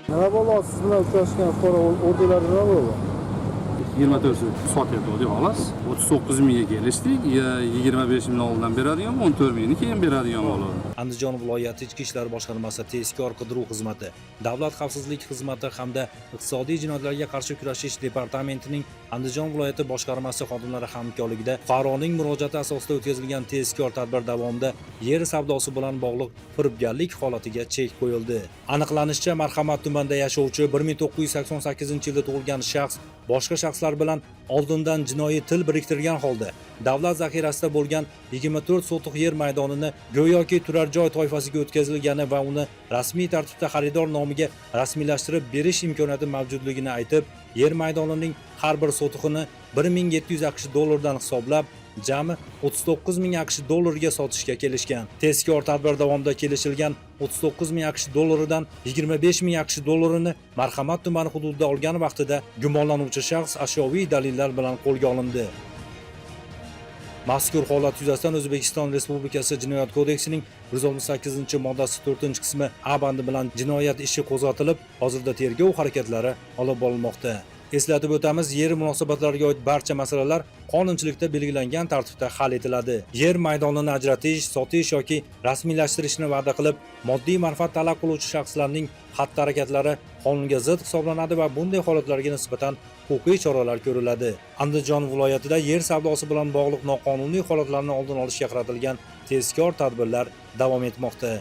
Nima bo'ldi? Siz bilan uchrashgan fuqaro o'rdalar nima bo'ldi? 24 sotyapti xolos. 39 mingga kelishdik. 25 ming oldindan beradigan, 14 mingni keyin beradigan bo'ladi. Andijon viloyati Ichki ishlar boshqarmasi tezkor qidiruv xizmati, Davlat xavfsizlik xizmati hamda iqtisodiy jinoyatlarga qarshi kurashish departamentining Andijon viloyati boshqarmasi xodimlari hamkorligida fuqaroning murojaati asosida o'tkazilgan tezkor tadbir davomida yer savdosi bilan bog'liq firibgarlik holatiga chek qo'yildi. Aniqlanishicha, Marhamat tumanida yashovchi 1988-yilda tug'ilgan shaxs boshqa shaxslar bilan oldindan jinoiy til biriktirgan holda davlat zaxirasida bo'lgan 24 sotix yer maydonini go'yoki turar joy toifasiga o'tkazilgani va uni rasmiy tartibda xaridor nomiga rasmiylashtirib berish imkoniyati mavjudligini aytib, yer maydonining har bir sotixini 1700 AQSh dollardan hisoblab, jami 39 ming AQSh dollariga sotishga kelishgan. Tezkor tadbir davomida kelishilgan 39 ming AQSh dollaridan 25 ming AQSh dollarini Marhamat tumani hududida olgan vaqtida gumonlanuvchi shaxs ashyoviy dalillar bilan qo'lga olindi. Mazkur holat yuzasidan O'zbekiston Respublikasi Jinoyat kodeksining 168-moddasi 4-qismi A bandi bilan jinoyat ishi qo'zg'atilib, hozirda tergov harakatlari olib borilmoqda. Eslatib o'tamiz, yer munosabatlariga oid barcha masalalar qonunchilikda belgilangan tartibda hal etiladi. Yer maydonini ajratish, sotish yoki rasmiylashtirishni va'da qilib, moddiy manfaat talab qiluvchi shaxslarning xatti-harakatlari qonunga zid hisoblanadi va bunday holatlarga nisbatan huquqiy choralar ko'riladi. Andijon viloyatida yer savdosi bilan bog'liq noqonuniy holatlarni oldini olishga qaratilgan tezkor tadbirlar davom etmoqda.